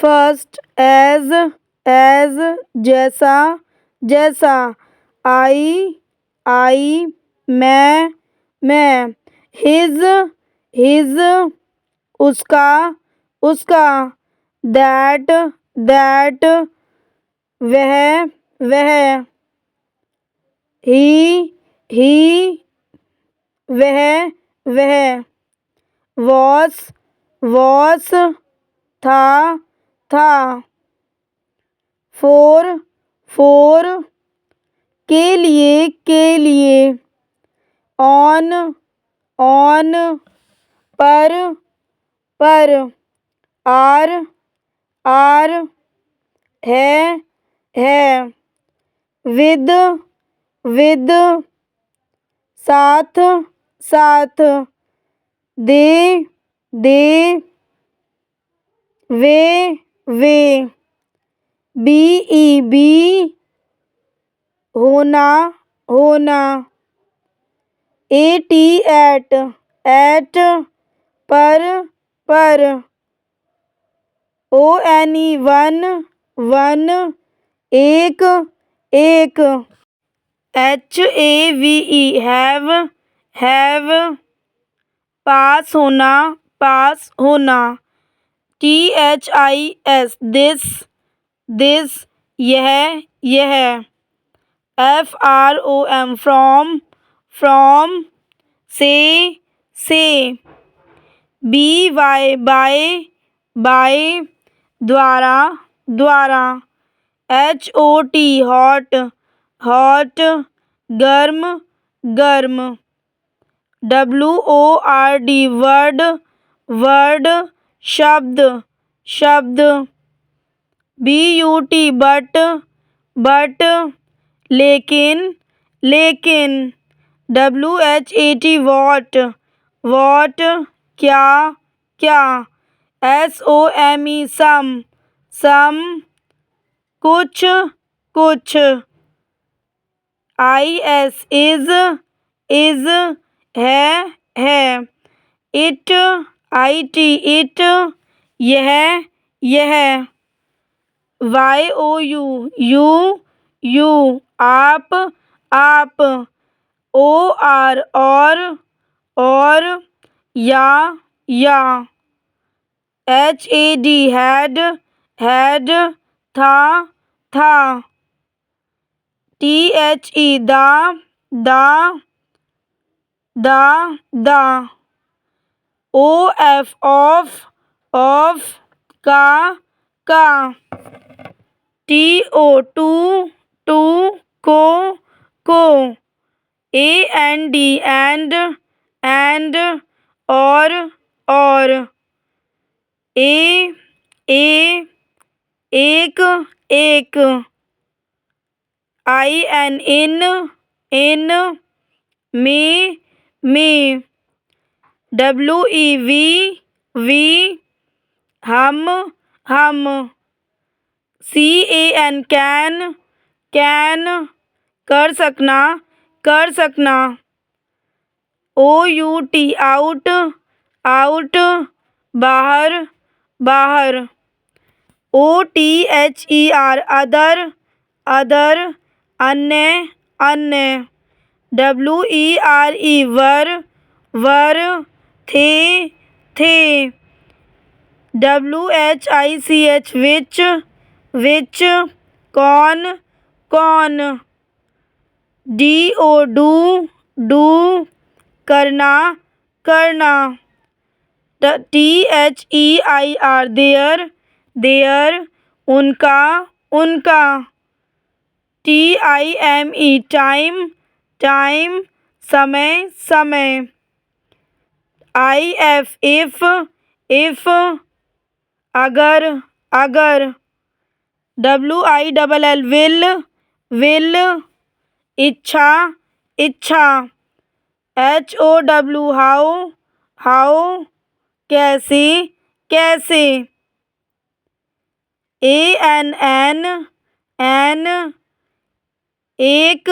First as जैसा जैसा। आई मैं। हिज उसका उसका। दैट वह। ही वह। वॉस था। फोर के लिए। ऑन पर। आर है। विद साथ। दे वे। बी होना। एट पर। ONE वन एक। HAVE हैव पास होना। THIS दिस यह। FROM फ्रॉम से। BY बाय द्वारा। HOT हॉट गर्म। WORD वर्ड शब्द। BUT बट लेकिन। WHAT वॉट क्या। SOME सम कुछ। IS इज है। IT यह। YOU आप। OR और या। HAD हैड था। THE दा। OF ऑफ का। TO टू को। AND एंड और। एक। IN इन में। WEV हम। CAN कैन कर सकना। OUT आउट बाहर। OTHER अदर अन्य। WERE वर थे। WHICH विच कौन। DO डू करना। THEIR देयर उनका। TIME टाइम समय। IF इफ अगर। WILL विल इच्छा। HOW हाउ कैसे। ANN एक।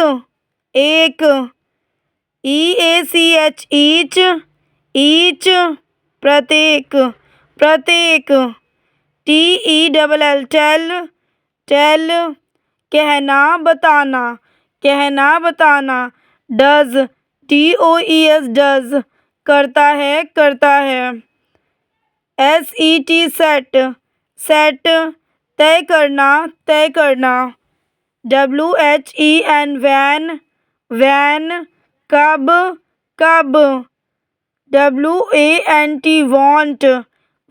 EACH ईच प्रत्येक। TELL टेल, टेल, कहना बताना, कहना बताना। डज, DOES डज, करता है, करता है। SET सेट, सेट, तय करना, तय करना। WHEN वैन, वैन, कब, कब। WANT वांट,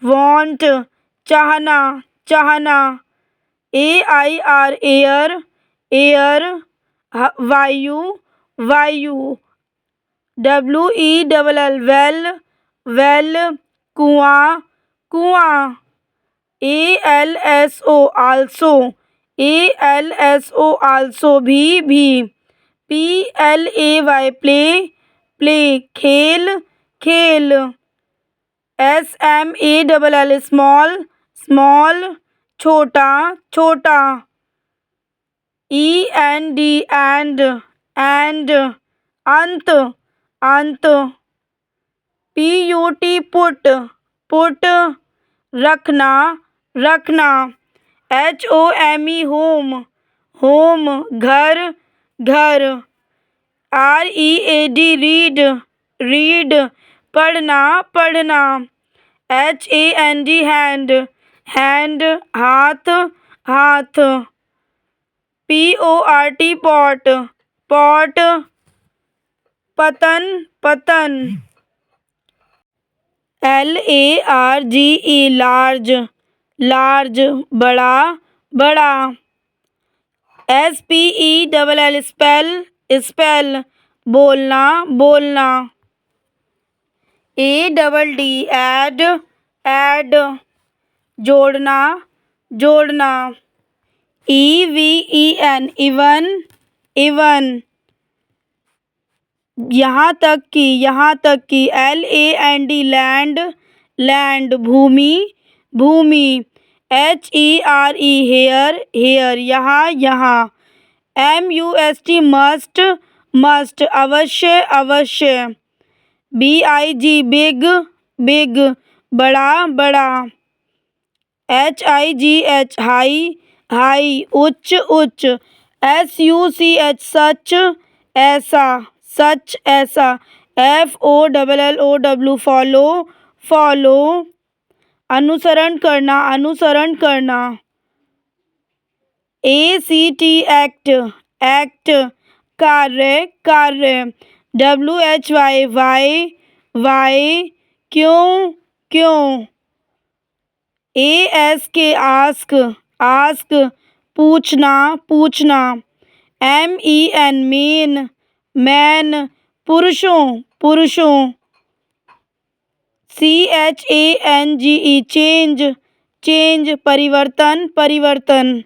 वांट, चाहना, चाहना। AIR एयर, एयर, वायु, वायु। WELL वेल, वेल, कुआं, कुआं। ALSO आल्सो, ALSO आल्सो, भी। PLAY प्ले, प्ले, खेल, खेल। SMALL स्मॉल, स्मॉल, छोटा, छोटा। END एंड, एंड, अंत, अंत। PUT पुट, पुट, रखना, रखना। HOME होम, होम, घर, घर। READ रीड, रीड, पढ़ना, पढ़ना। HAND हैंड, हैंड, हाथ, हाथ। PORT पॉट, पॉट, पतन, पतन। LARGE लार्ज, लार्ज, बड़ा, बड़ा। SPELL स्पेल, स्पेल, बोलना, बोलना। ADD ऐड, ऐड, जोड़ना, जोड़ना। EVEN इवन, इवन, यहाँ तक कि, यहाँ तक कि। LAND लैंड, लैंड, भूमि, भूमि। HERE हेयर, हेयर, यहाँ, यहाँ। MUST मस्ट, मस्ट, अवश्य, अवश्य। BIG बिग, बिग, बड़ा, बड़ा। HIGH हाई, हाई, उच्च, उच्च। SUCH सच, ऐसा, सच, ऐसा। FOLLOW फॉलो, फॉलो, अनुसरण करना, अनुसरण करना। ACT एक्ट, एक्ट, कार्य, कार्य। WHY वाई, वाई, क्यों, क्यों। ASK आस्क, आस्क, पूछना, पूछना। MEN मेन, मैन, पुरुषों, पुरुषों। CHANGE चेंज, चेंज, परिवर्तन, परिवर्तन।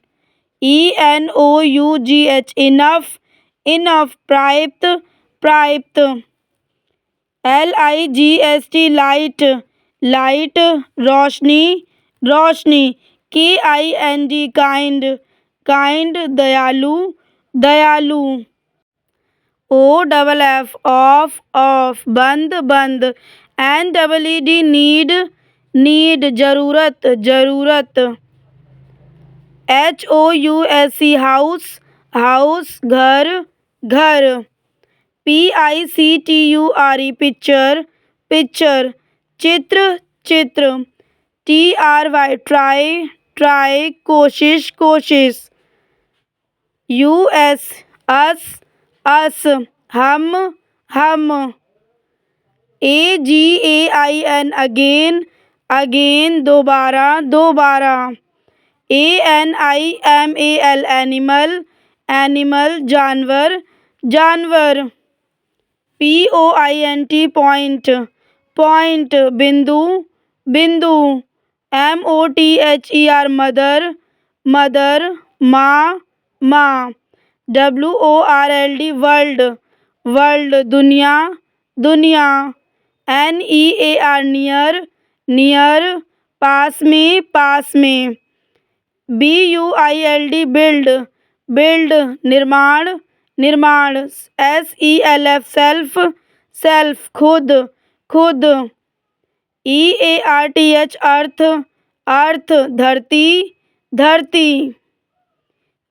ENOUGH इनफ, इनफ, प्राप्त, प्राप्त। LIGHT लाइट, लाइट, रोशनी, रोशनी। KIND काइंड, काइंड, दयालु, दयालु। OFF ऑफ, ऑफ, बंद, बंद। NEED नीड, नीड, जरूरत, जरूरत। HOUSE हाउस, हाउस, घर, घर। PICTURE पिक्चर, पिक्चर, चित्र, चित्र। TRY ट्राई, ट्राई, कोशिश, कोशिश। US अस, अस, हम, हम। AGAIN अगेन, अगेन, दोबारा, दोबारा। ANIMAL एनिमल, एनिमल, जानवर, जानवर। POINT पॉइंट, पॉइंट, बिंदु, बिंदु। MOTHER मदर, मदर, माँ, माँ। WORLD वर्ल्ड, वर्ल्ड, दुनिया, दुनिया। NEAR नियर, नियर, पास में, पास में। BUILD बिल्ड, बिल्ड, निर्माण, निर्माण। SELF सेल्फ, सेल्फ, खुद, खुद। EARTH अर्थ, अर्थ धरती धरती।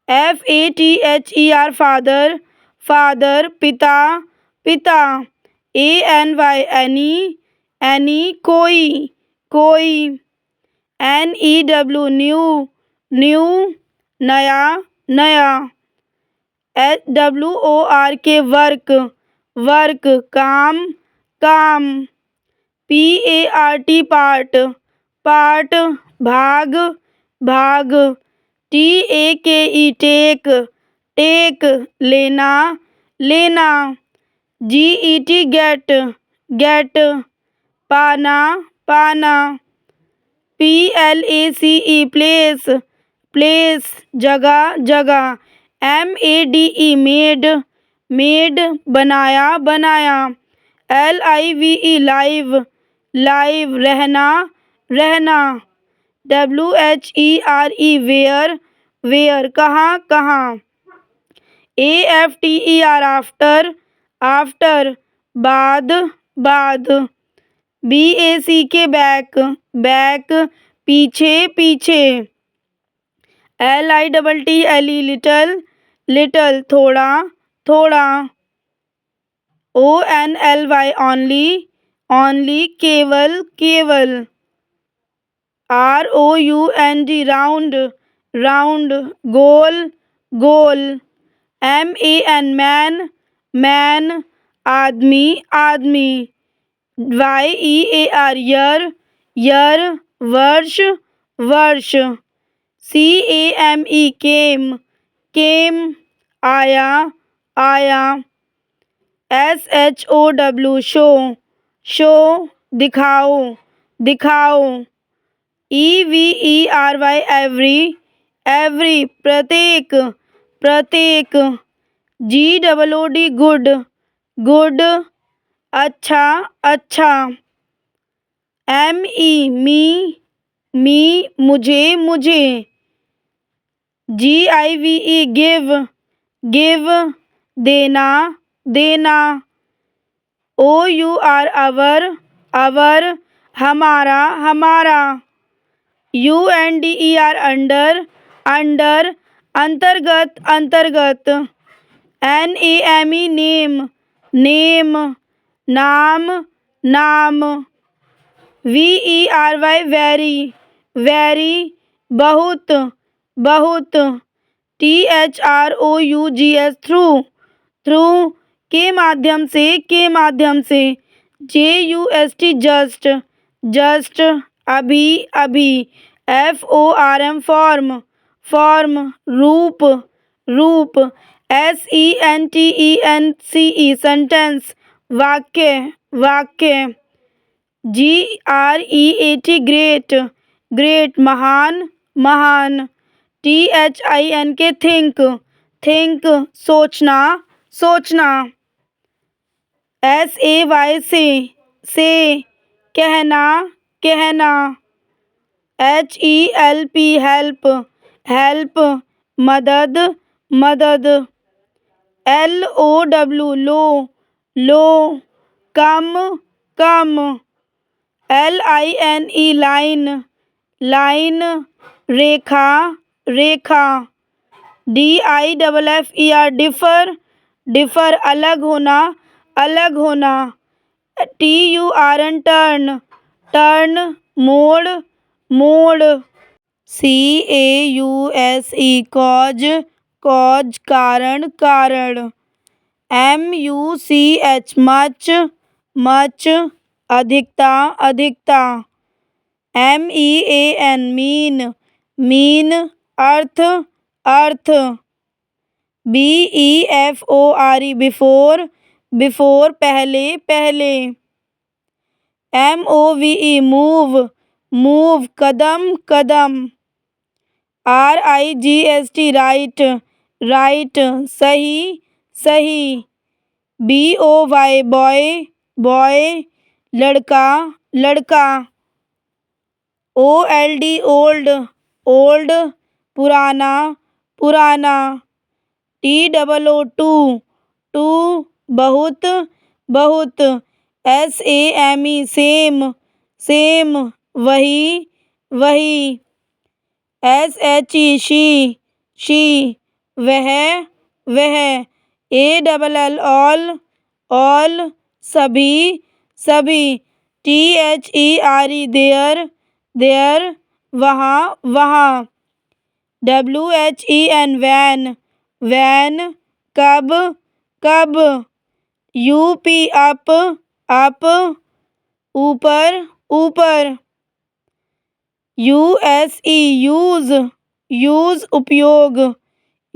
FATHER फादर फादर पिता पिता। ANY एनी कोई कोई। NEW न्यू नया नया। WORK वर्क वर्क काम काम। PART पार्ट पार्ट भाग भाग। TAKE टेक टेक लेना लेना। GET गेट गेट पाना पाना। PLACE प्लेस प्लेस जगह जगह। MADE मेड मेड बनाया बनाया। LIVE लाइव लाइव रहना रहना। WHERE वेयर वेयर कहाँ कहाँ। AFTER आफ्टर आफ्टर बाद बाद। BACK बैक बैक पीछे पीछे। LITTLE लिटिल लिटिल थोड़ा थोड़ा। ONLY ओनली ओनली केवल केवल। ROUND राउंड राउंड गोल गोल। MAN मैन मैन आदमी आदमी। YEAR यर वर्ष वर्ष। CAME केम आया आया। SHOW शो दिखाओ दिखाओ। EVERY एवरी प्रत्येक प्रत्येक। GOOD गुड गुड अच्छा अच्छा। मी मुझे मुझे। GIVE गिव देना देना। OUR अवर हमारा हमारा। UNDER अंडर अंडर अंतर्गत अंतर्गत। NAME नेम नेम नाम नाम। VERY वेरी बहुत बहुत। THROUGS थ्रू के माध्यम से। JUST जस्ट अभी अभी। FORM फॉर्म रूप रूप। SENTENCE सेंटेंस वाक्य वाक्य। GREAT ग्रेट ग्रेट महान महान। THINK थिंक सोचना सोचना। SAY से कहना कहना। HELP हेल्प मदद मदद। LOW लो कम कम। LINE लाइन रेखा रेखा। DIFFER डिफर अलग होना। TURN टर्न मोड़ मोड़। CAUSE कॉज कारण कारण। MUCH मच अधिकता अधिकता। MEAN मीन अर्थ अर्थ। BEFORE बिफोर पहले पहले। MOVE मूव कदम कदम। RIGHT राइट सही सही। BOY बॉय लड़का लड़का। OLD ओल्ड पुराना पुराना। TOO बहुत बहुत। SAME सेम वही वही। SHE शी वह वह। ALL ऑल सभी सभी। THERE देयर वहाँ वहाँ। WHEN वैन कब कब। UP अप ऊपर ऊपर। USE यूज उपयोग।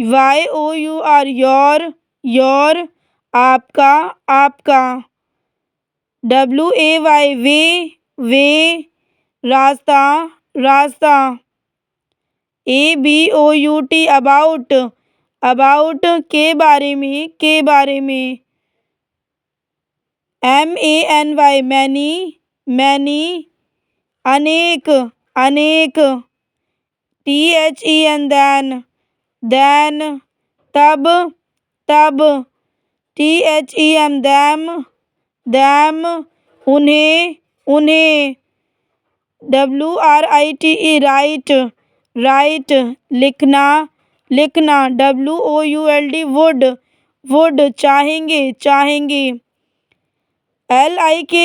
YOUR योर आपका आपका। WAY वे रास्ता रास्ता। ABOUT अबाउट के बारे में। MANY मैनी अनेक अनेक। THEN देन तब तब। THEM दैम उन्हें। WRITE राइट लिखना WOULD वुड चाहेंगे। LIKE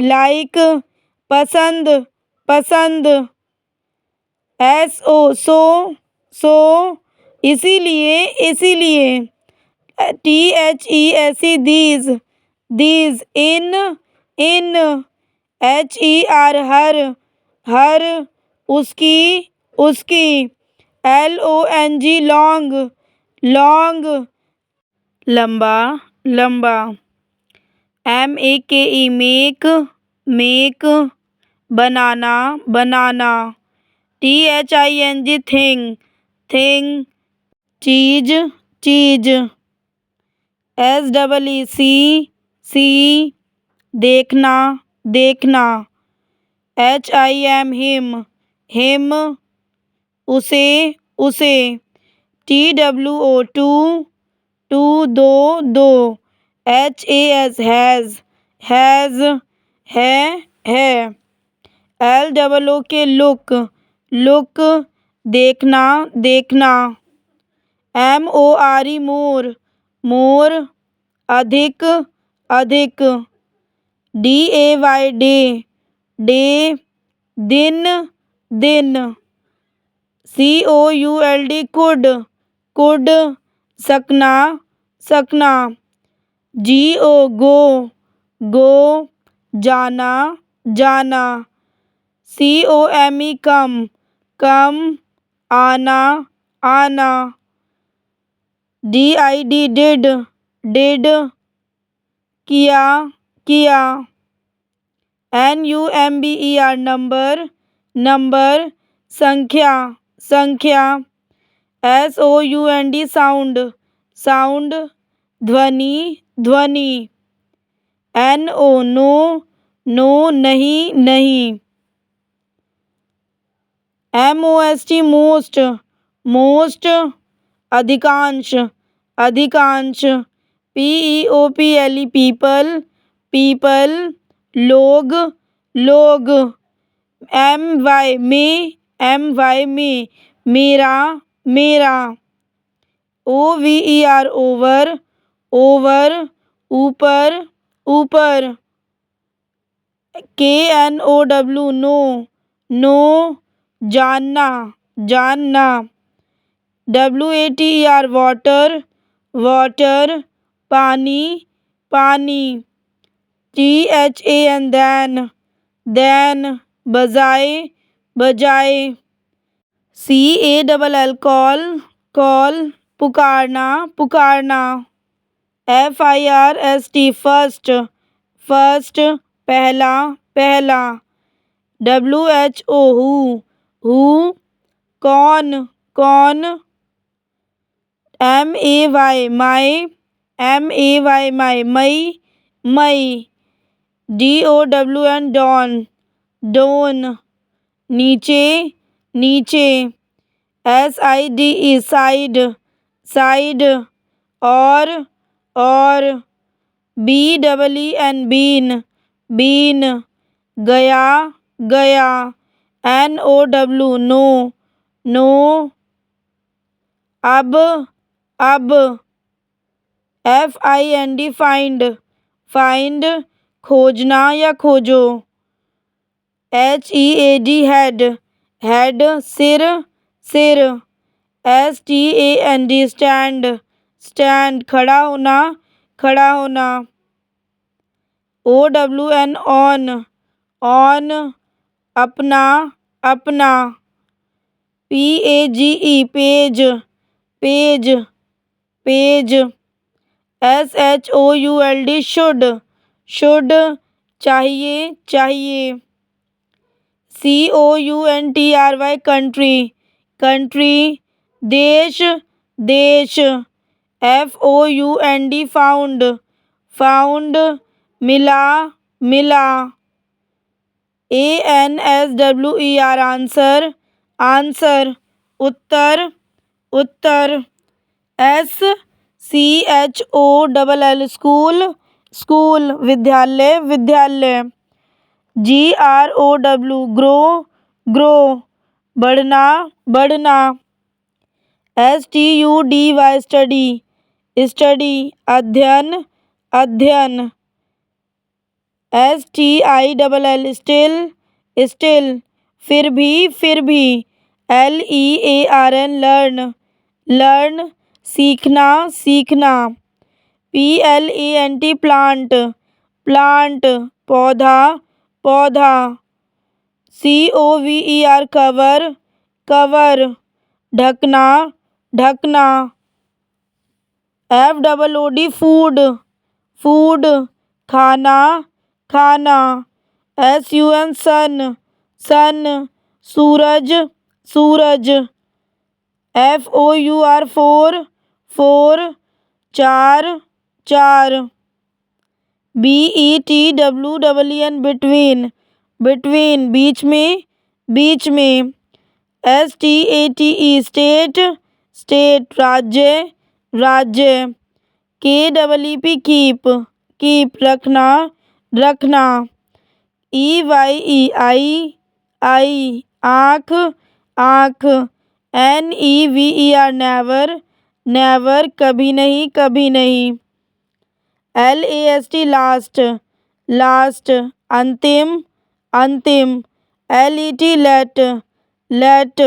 लाइक पसंद। सो इसीलिए। THESE दीज इन HER हर उसकी। LONG लॉन्ग लंबा। MAKE मेक बनाना। THING थिंग चीज। SEE देखना। HIM हिम उसे। TWO टू दो। HAS हैज है। LOOK लुक देखना। MORE मोर अधिक। DAY डे दिन। COULD कुड सकना। गो जाना। COME कम आना। DID डिड किया। NUMBER नंबर संख्या। SOUND साउंड ध्वनि। NO नो नहीं। MOST अधिकांश। PEOPLE पीपल लोग। MY में मेरा। OVER ओवर ऊपर। KNOW नो जानना। WATER वाटर पानी। THAN देन बजाए। CALL कॉल पुकारना। FIRST फर्स्ट पहला। WHO हु कौन। MAY मई। DOWN डोन नीचे। SIDE साइड और। BEEN बीन गया। NOW नो, नो, अब, FIND फाइंड, फाइंड, खोजना या खोजो। HEAD हेड, हेड, सिर, सिर। STAND स्टैंड, स्टैंड, खड़ा होना, खड़ा होना। OWN ऑन, ऑन, अपना, अपना। PAGE page, page, page. SHOULD should, should, चाहिए, चाहिए। COUNTRY कंट्री, कंट्री, देश, देश। FOUND फाउंड, फाउंड, मिला, मिला। ANSWER आंसर, आंसर, उत्तर, उत्तर। SCHOLL स्कूल, स्कूल, विद्यालय, विद्यालय। GROW ग्रो, ग्रो, बढ़ना, बढ़ना। STUDY स्टडी, स्टडी, अध्ययन, अध्ययन। STILL स्टिल, स्टिल, फिर भी, फिर भी। LEARN लर्न, लर्न, सीखना, सीखना। PLANT प्लांट, प्लांट, पौधा, पौधा। COVER कवर, कवर, ढकना, ढकना। FOOD फूड, फूड, खाना, खाना। SUN सन, सन, सूरज, सूरज। FOUR फोर, फोर, चार, चार। BETWEEN बिटवीन, बिटवीन, बीच में, बीच में। STATE स्टेट, स्टेट, राज्य, राज्य। KEEP कीप, कीप, रखना, रखना। EYE आई, आँख, आँख। NEVER नेवर, नेवर, कभी नहीं, कभी नहीं। LAST लास्ट, लास्ट, अंतिम, अंतिम। LET लेट, लेट,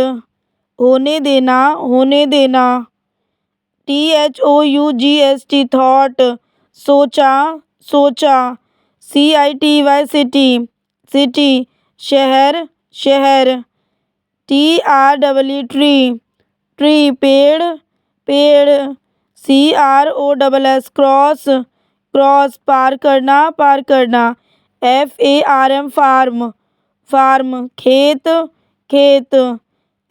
होने देना, होने देना। THOUGHT थॉट, सोचा, सोचा। CITY सिटी, सिटी, शहर, शहर। TREE ट्री, ट्री, पेड़, पेड़। CROSS क्रॉस, क्रॉस, पार करना, पार करना। FARM फार्म, फार्म, खेत, खेत।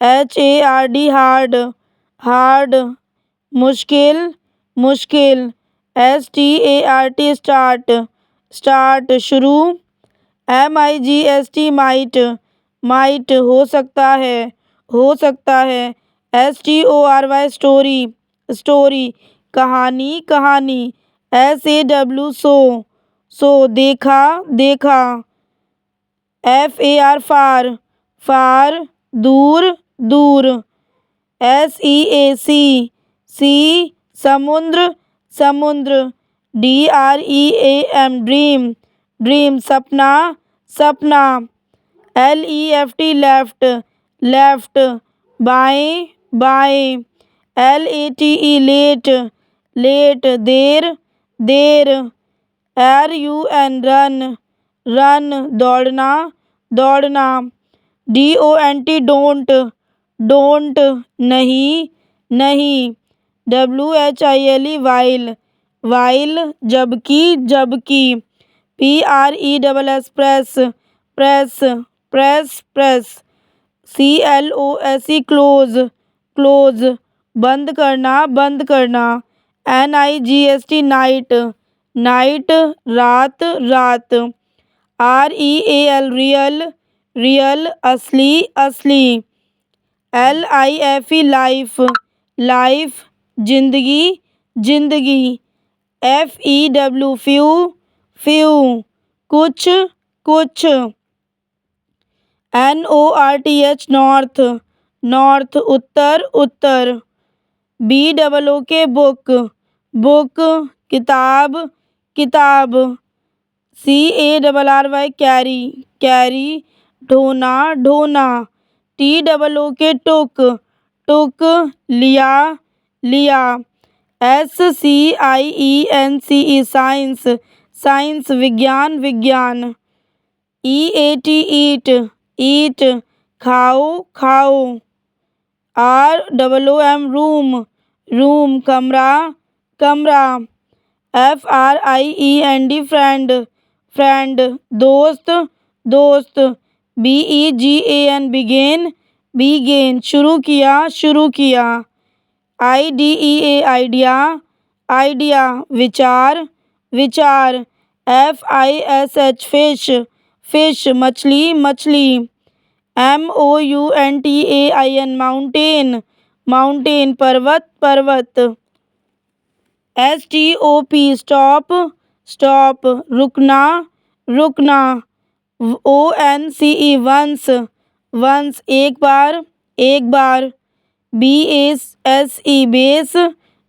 HARD हार्ड, हार्ड, मुश्किल, मुश्किल। START स्टार्ट, स्टार्ट, शुरू। MIGST माइट, माइट, हो सकता है, हो सकता है। STORY स्टोरी, स्टोरी, कहानी, कहानी। SAW सो, सो, देखा, देखा। FAR फार, फार, दूर, दूर। SEAC सी, समुद्र, समुद्र। DREAM ड्रीम, ड्रीम, सपना, सपना। LEFT लेफ्ट, लेफ्ट, बाएं, बाएं। LATE लेट, लेट, देर, देर। RUN रन, रन, दौड़ना, दौड़ना। DONT डोंट, डोंट, नहीं, नहीं। WHILE वाइल, वाइल, जबकि, जबकि। PRESS press, press, press, press. CLOSE close, close, बंद करना, बंद करना। NIGST नाइट, नाइट, रात, रात। REAL रियल, रियल, असली, असली। LIFE लाइफ, लाइफ, जिंदगी, जिंदगी। FEW फ्यू, फ्यू, कुछ, कुछ। NORTH नॉर्थ, नॉर्थ उत्तर, उत्तर। BOOK बुक, बुक किताब, किताब। CARRY कैरी, कैरी ढोना, ढोना। TOOK टुक, टुक लिया, लिया। SCIENCE साइंस, साइंस विज्ञान, विज्ञान। EAT ईट, ईट खाओ, खाओ। ROOM रूम, रूम कमरा, कमरा। FRIEND फ्रेंड, फ्रेंड दोस्त, दोस्त। BEGAN बिगेन, बीगेन शुरू किया, शुरू किया। IDEA आइडिया, आइडिया विचार, विचार। FISH फिश, फिश मछली, मछली। MOUNTAIN माउंटेन, माउंटेन पर्वत, पर्वत। STOP स्टॉप, स्टॉप रुकना, रुकना। ONCE वंश, वंश एक बार, एक बार। BASE बेस,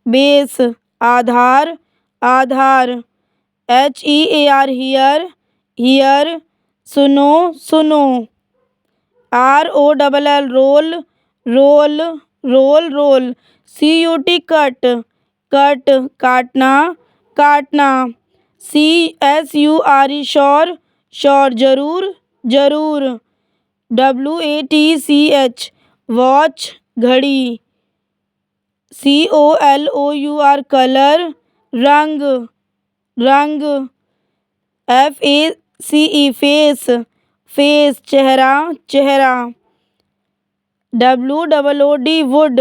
बेस आधार, आधार। HEAR हियर, हियर सुनो, सुनो। ROLL roll, roll, roll, roll. CUT cut, cut काटना, काटना। CSURE श्योर, श्योर जरूर, जरूर। WATCH वॉच घड़ी। COLOUR कलर, रंग, रंग। FACE फेस, फेस चेहरा, चेहरा। WOOD वुड,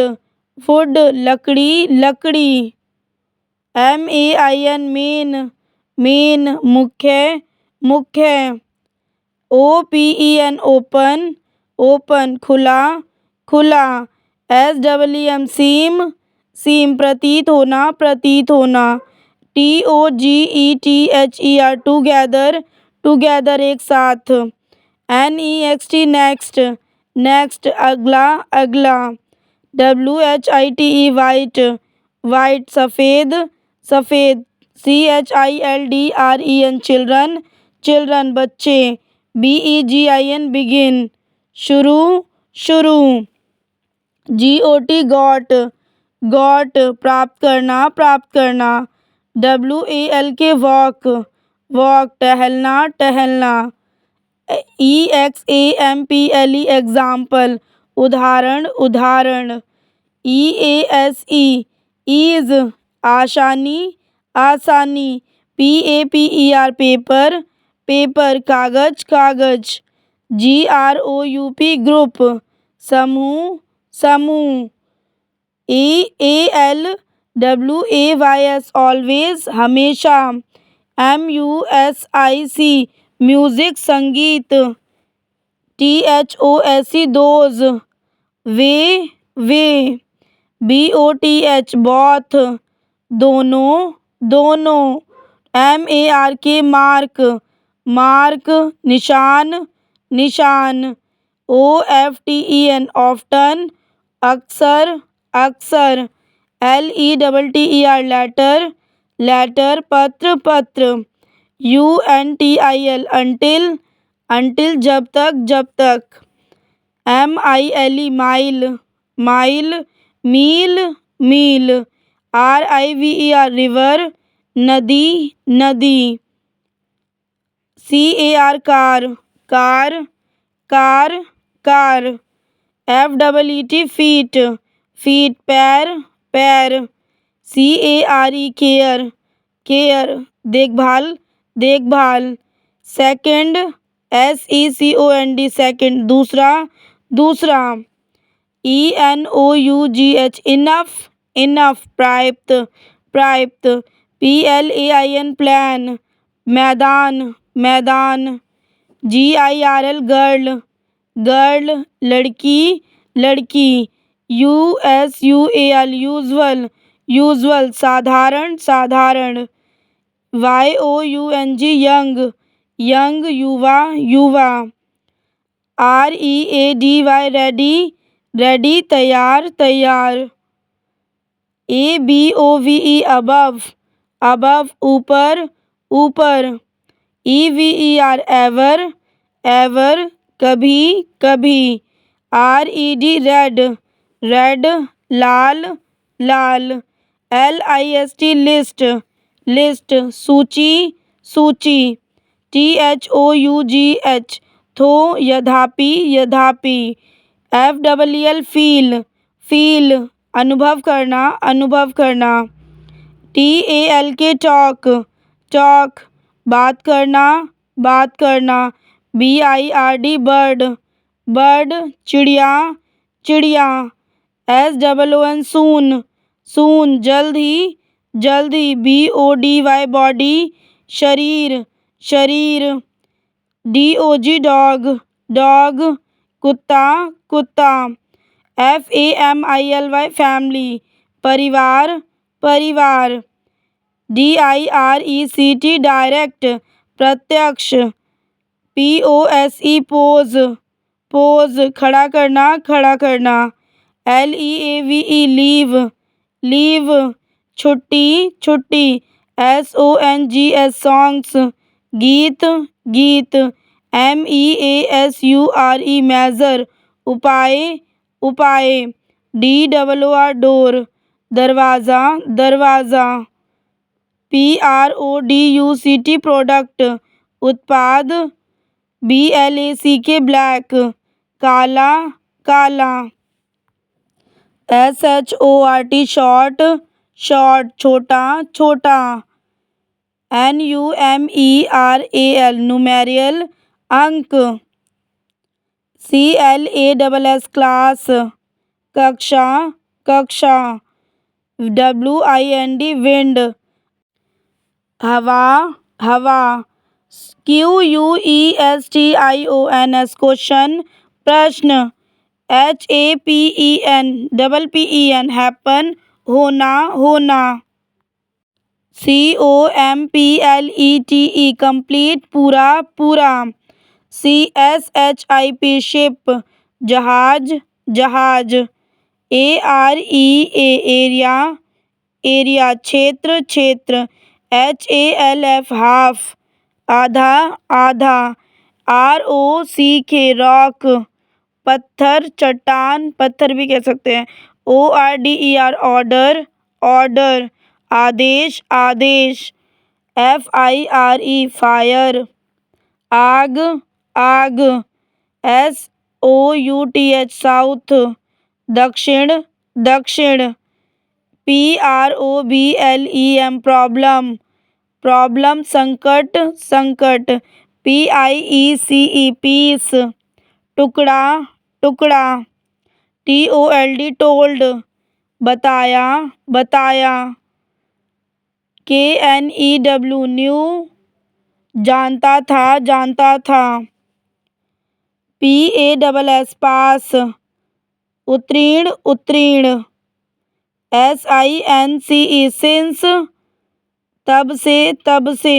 वुड लकड़ी, लकड़ी। MAIN मेन, मेन मुख्य, मुख्य। OPEN ओपन, ओपन खुला, खुला। SWM सीम, सीम प्रतीत होना, प्रतीत होना। TOGETHER टुगेदर, टुगेदर एक साथ। NEXT नेक्स्ट, नेक्स्ट अगला, अगला। WHITE वाइट, वाइट सफ़ेद, सफ़ेद। CHILDREN चिल्ड्रन, चिल्ड्रन बच्चे। BEGIN बिगिन शुरू, शुरू। GOT गॉट, गॉट प्राप्त करना, प्राप्त करना। WALK वॉक, वॉक टहलना, टहलना। EXAMPLE एग्जाम्पल उदाहरण, उदाहरण। EASE ईज आसानी, आसानी। PAPER पेपर, पेपर कागज, कागज। GROUP ग्रुप समूह, समूह। ALWAYS ऑलवेज हमेशा। MUSIC म्यूजिक संगीत। THOSE those way, way. BOTH both दोनों, दोनों। MARK मार्क, मार्क निशान, निशान। OFTEN ऑफ्टन अक्सर, अक्सर। LETTER लेटर, लेटर पत्र, पत्र। UNTIL अंटिल, अंटिल जब तक, जब तक। MILE mile, mile. मील, मील। RIVER रिवर नदी, नदी। CAR car, car, car, car. FEET feet, feet पैर, पैर। CARE केयर, केयर देखभाल, देखभाल। सेकंड SECOND सेकंड दूसरा, दूसरा। ENOUGH इनफ, इनफ पर्याप्त, पर्याप्त। PLAIN प्लान मैदान, मैदान। GIRL गर्ल, गर्ल लड़की, लड़की। USUAL यूजुअल, यूजुअल साधारण, साधारण। YOUNG यंग, यंग युवा, युवा। READY रेडी रेडी तैयार तैयार। ABOVE अबव अबव ऊपर ऊपर। EVER एवर एवर कभी कभी। RED रेड रेड लाल लाल। LIST लिस्ट लिस्ट सूची सूची। THOUGH थो यद्यपि यद्यपि। FEEL फील फील अनुभव करना अनुभव करना। TALK टॉक टॉक बात करना बात करना। BIRD बर्ड बर्ड चिड़िया चिड़िया। SOON सून सून जल्द ही जल्द ही। BODY बॉडी शरीर शरीर। DOG डॉग डॉग कुत्ता कुत्ता। FAMILY फैमिली परिवार परिवार। DIRECT डायरेक्ट प्रत्यक्ष। POSE पोज पोज खड़ा करना खड़ा करना। LEAVE लीव लीव छुट्टी छुट्टी। SONGS सॉन्ग्स गीत गीत। MEASURE मेजर उपाय उपाय। DOOR डोर दरवाज़ा दरवाज़ा। PRODUCT प्रोडक्ट उत्पाद। BLACK ब्लैक काला काला। SHORT शॉर्ट शॉर्ट छोटा छोटा। NUMERAL न्यूमेरियल अंक। CLASS क्लास कक्षा कक्षा। WIND विंड हवा हवा। QUESTIONS क्वेश्चन प्रश्न। HAPPEN हैपन होना होना। COMPLETE कंप्लीट पूरा पूरा। SHIP शिप जहाज जहाज। AREA एरिया एरिया क्षेत्र क्षेत्र। HALF हाफ आधा आधा। ROCK रॉक पत्थर चट्टान पत्थर भी कह सकते हैं। ORDER ऑर्डर ऑर्डर आदेश आदेश। FIRE फायर आग आग। SOUTH साउथ दक्षिण दक्षिण। PROBLEM प्रॉब्लम प्रॉब्लम संकट संकट। PIECE पीस टुकड़ा टुकड़ा। TOLD टोल्ड बताया बताया। KNEW न्यू जानता था। PASS पास उत्तीर्ण उत्तीर्ण। SINCE सिंस तब से।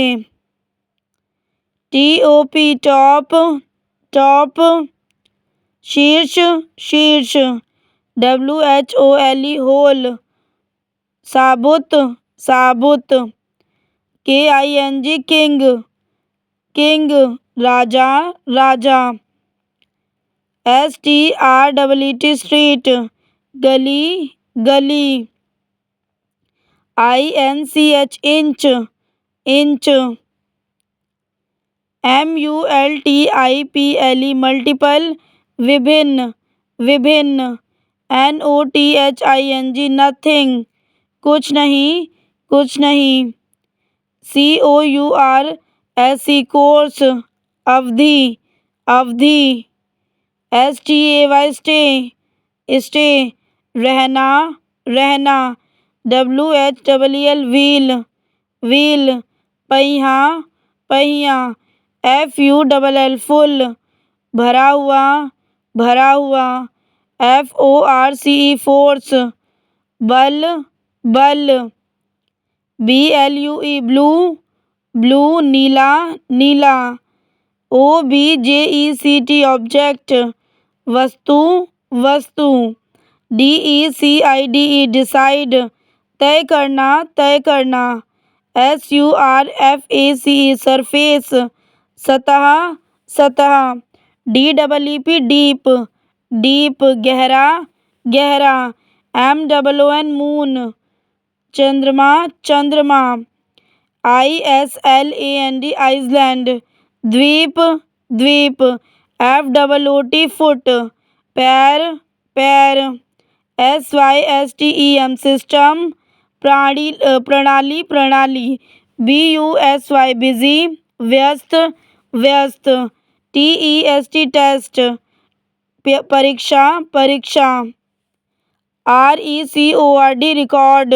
TOP टॉप टॉप शीर्ष शीर्ष। WHOLE होल साबुत साबुत। KING किंग किंग राजा राजा। STREET स्ट्रीट गली गली। INCH inch inch. MULTIPLE multiple विभिन्न विभिन्न। NOTHING नथिंग कुछ नहीं कुछ नहीं। COURSE कोर्स अवधि अवधि। STAY स्टे स्टे रहना रहना। WHLL व्हील व्हील पहिया पहिया। FULL फुल भरा हुआ। FORCE फोर्स बल बल। BLUE ब्लू ब्लू नीला नीला। OBJECT ऑब्जेक्ट वस्तु वस्तु। DECIDE डिसाइड तय करना तय करना। SURFACE सरफेस सतह सतह। DEEP डीप डीप गहरा गहरा। MOON मून चंद्रमा चंद्रमा। ISLAND आइसलैंड द्वीप द्वीप। FOOT फुट पैर पैर। SYSTEM सिस्टम प्रणाली प्रणाली। BUSY बिजी व्यस्त व्यस्त। TEST टेस्ट परीक्षा परीक्षा। RECORD रिकॉर्ड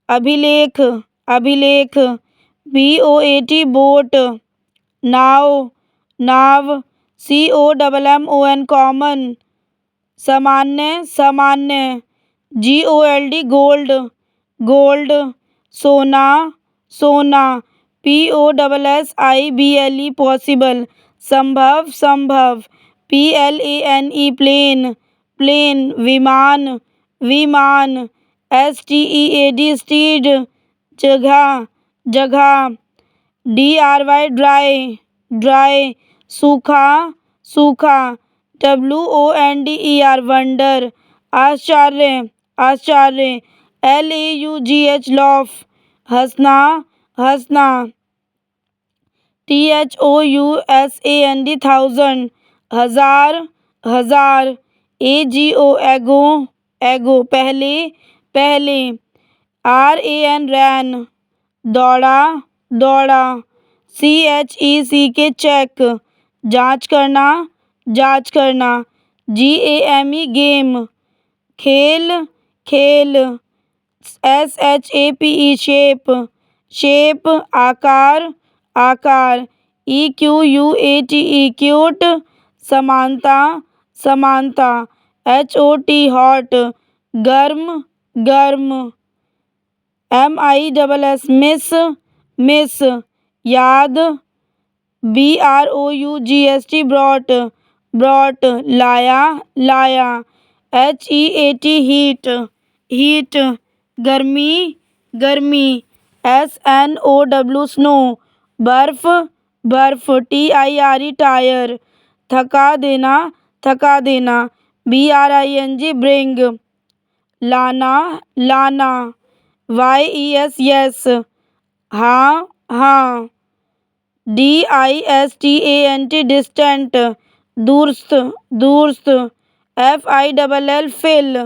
अभिलेख अभिलेख। BOAT बोट नाव नाव। COMMON कॉमन सामान्य सामान्य। GOLD गोल्ड गोल्ड सोना सोना। POSSIBLE पॉसिबल संभव संभव। PLANE प्लेन प्लेन विमान विमान। STEAD स्टीड जगह जगह। DRY ड्राई ड्राई सूखा सूखा। WONDER वंडर आश्चर्य आश्चर्य। LAUGH लॉफ हंसना हंसना। THOUSAND थाउजेंड हजार हजार। AGO एगो एगो पहले पहले। RAN रैन दौड़ा दौड़ा। CHECK चेक जांच करना जांच करना। GAME गेम खेल खेल। SHAPE शेप शेप आकार आकार। EQUATE क्यूट समानता समानता। HOT हॉट गर्म गर्म। MISS मिस मिस याद। BROUGST ब्रॉट ब्रॉट लाया लाया। HEAT हीट हीट गर्मी गर्मी। SNOW स्नो बर्फ बर्फ। TIRE टायर थका देना। BRING ब्रिंग लाना लाना। YES यस हाँ हाँ। DISTANT डिस्टेंट दूरस्थ दूरस्थ। FILL फिल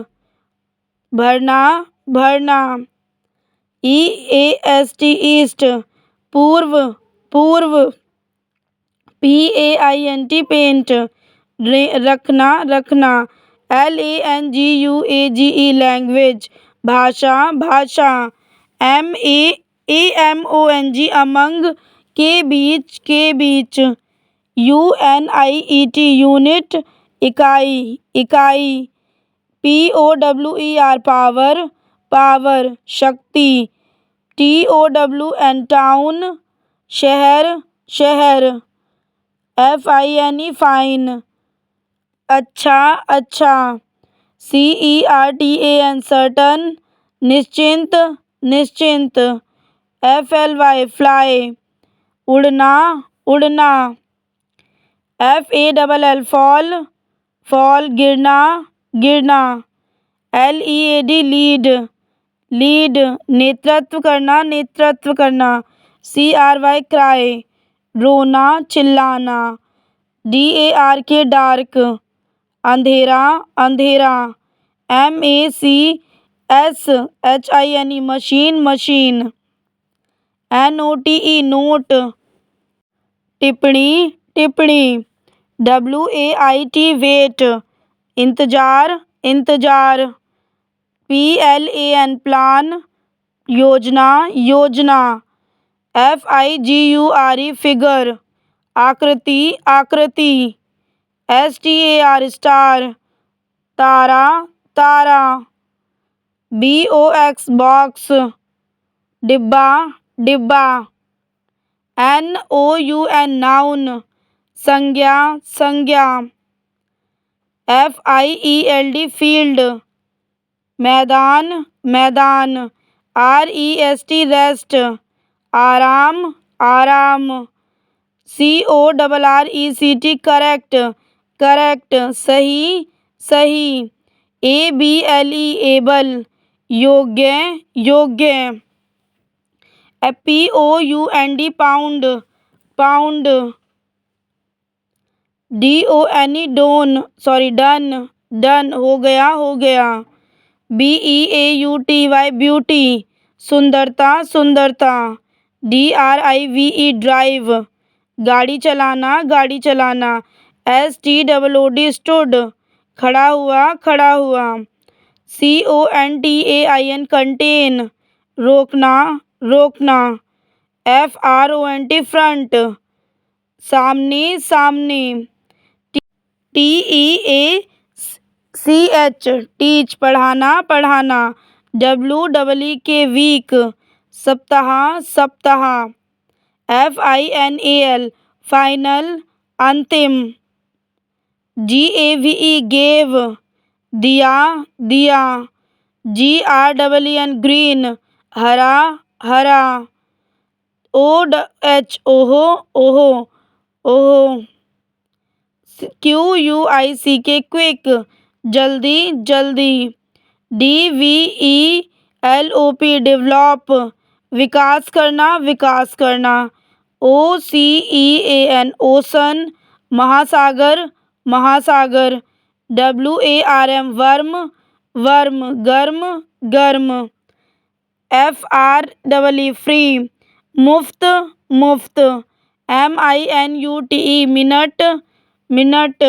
भरना भरना। EAST ईस्ट पूर्व पूर्व। PAINT पेंट रखना रखना। LANGUAGE लैंग्वेज भाषा भाषा। AMONG अमंग के बीच। UNIT यूनिट इकाई इकाई। POWER पावर पावर शक्ति। TOWN टाउन शहर शहर। FINE फाइन अच्छा अच्छा। CERTAN सर्टन निश्चिंत निश्चिंत। FLY फ्लाई उड़ना उड़ना। FALL फॉल फॉल गिरना गिरना। LEAD लीड लीड नेतृत्व करना। CRY क्राई रोना चिल्लाना। DARK डार्क अंधेरा अंधेरा। MACSHINE machine machine. NOTE note टिप्पणी टिप्पणी। WAIT वेट इंतजार इंतजार। PLAN प्लान योजना योजना। FIGURE फिगर आकृति आकृति। STAR स्टार तारा तारा। BOX बॉक्स डिब्बा डिब्बा। NOUN नाउन संज्ञा संज्ञा। FIELD फील्ड मैदान मैदान। REST रेस्ट आराम आराम। CORRECT करेक्ट करेक्ट सही सही। ABLE एबल योग्य योग्य। POUND pound pound. Done done हो गया हो गया। BEAUTY ब्यूटी सुंदरता सुंदरता। DRIVE ड्राइव गाड़ी चलाना गाड़ी चलाना। STOOD स्टूड खड़ा हुआ खड़ा हुआ। CONTAIN कंटेन रोकना रोकना। FRONT फ्रंट सामने सामने। TEACH टीच पढ़ाना पढ़ाना। WEEK वीक सप्ताह सप्ताह। FINAL फाइनल अंतिम। GAVE गेव दिया दिया। GREEN ग्रीन हरा हरा। OH ओहो ओहो ओहो। QUICK क्विक जल्दी जल्दी। DEVELOP डेवलप विकास करना विकास करना। OCEAN ओशन महासागर महासागर। WARM वर्म वर्म गर्म गर्म। FREE फ्री मुफ्त मुफ्त। MINUTE minute minute.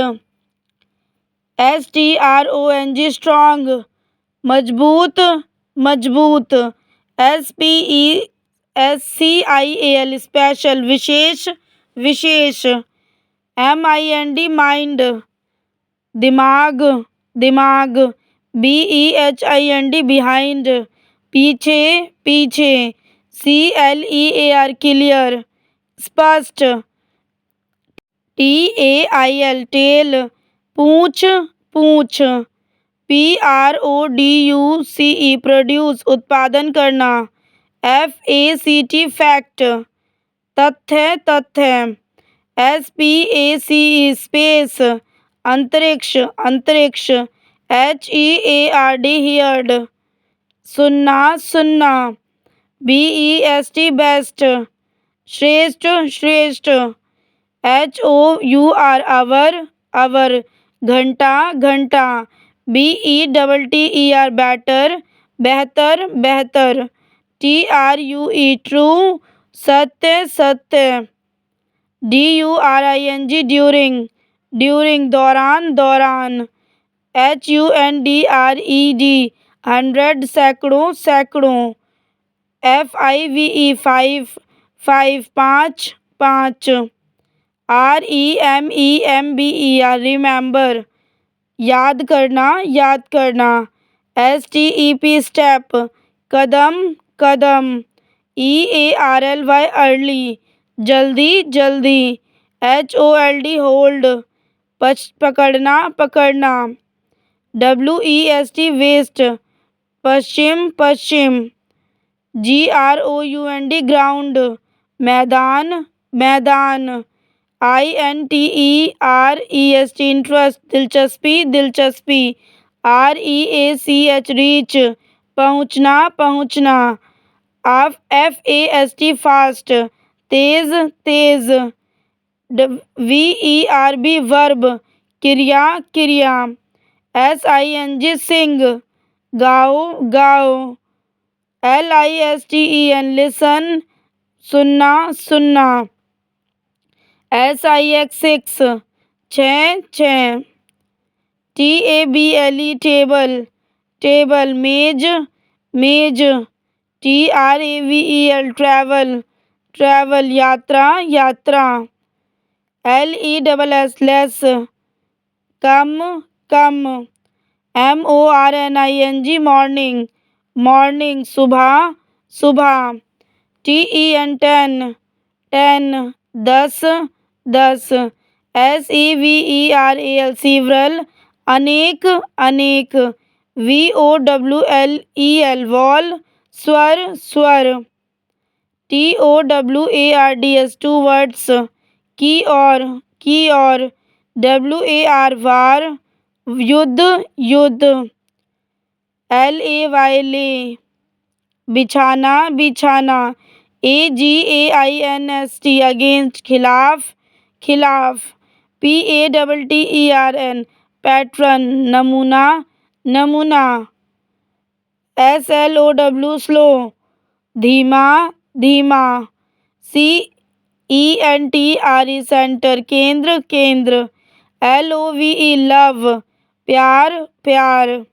STRONG strong मजबूत मजबूत। SPECIAL स्पेशल विशेष विशेष। MIND माइंड दिमाग दिमाग। BEHIND बिहाइंड पीछे पीछे। CLEAR क्लियर स्पष्ट। TAIL टेल पूंछ पूंछ। PRODUCE प्रोड्यूस उत्पादन करना। FACT फैक्ट तथ्य तथ्य। SPACE स्पेस अंतरिक्ष अंतरिक्ष। HEARD हियर्ड सुनना सुनना। BEST बेस्ट श्रेष्ठ श्रेष्ठ। HOUR आवर आवर घंटा घंटा। BETTER बेटर बेहतर बेहतर। TRUE ट्रू सत्य सत्य। DURING ड्यूरिंग ड्यूरिंग दौरान दौरान। HUNDRED हंड्रेड सैकड़ों सैकड़ों। FIVE फाइव फाइव पाँच पाँच। REMEMBER रिमेंबर याद करना याद करना। STEP स्टेप कदम कदम। EARLY अर्ली जल्दी जल्दी। HOLD होल्ड पकड़ना पकड़ना। WEST वेस्ट पश्चिम पश्चिम। GROUND ग्राउंड मैदान मैदान। INTEREST इंटरेस्ट दिलचस्पी दिलचस्पी। REACH रीच पहुँचना पहुँचना। FAST फास्ट तेज तेज। VERB वर्ब क्रिया क्रिया। SING सिंग गाओ गाओ। LISTEN लिसन सुनना सुनना। SIX छः छः। TABLE टेबल टेबल मेज मेज। TRAVEL ट्रैवल ट्रैवल यात्रा यात्रा। LESS लेस कम कम। MORNING मॉर्निंग मॉर्निंग सुबह सुबह। TEN ten 10 10। SEVERAL several, अनेक अनेक, VOWLEL वॉल, स्वर स्वर, TOWARDS two words, की और WAR वार, युद्ध युद्ध, LAY ले, बिछाना बिछाना, AGAINST अगेंस्ट खिलाफ खिलाफ, PATTERN पैटर्न नमूना नमूना, SLOW स्लो धीमा धीमा, CENTRE सेंटर केंद्र केंद्र, LOVE लव प्यार प्यार,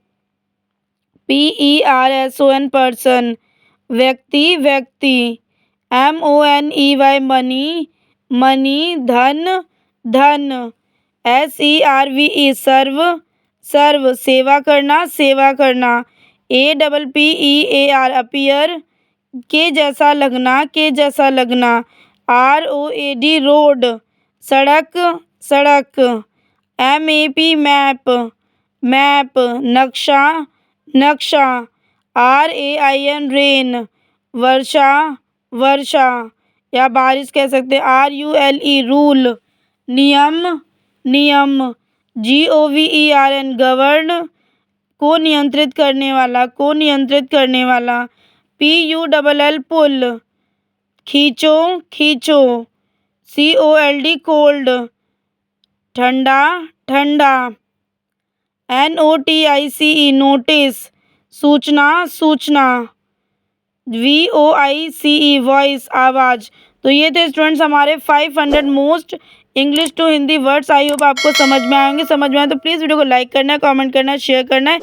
PERSON पर्सन व्यक्ति व्यक्ति, MONEY मनी मनी धन धन, SERVE सर्व सर्व सेवा करना, APPEAR अपीयर के जैसा लगना ROAD रोड सड़क सड़क, MAP मैप मैप, नक्शा नक्शा, RAIN रेन वर्षा वर्षा या बारिश कह सकते हैं, RULE रूल नियम नियम, GOVERN गवर्न को नियंत्रित करने वाला, PULL पुल खींचो खींचो, COLD कोल्ड ठंडा ठंडा, NOTICE नोटिस सूचना सूचना, VOICE वॉइस आवाज़। तो ये थे स्टूडेंट्स हमारे 500 most English to Hindi words. I hope आपको समझ में आए। तो प्लीज़ वीडियो को लाइक करना है, कमेंट करना है, शेयर करना है।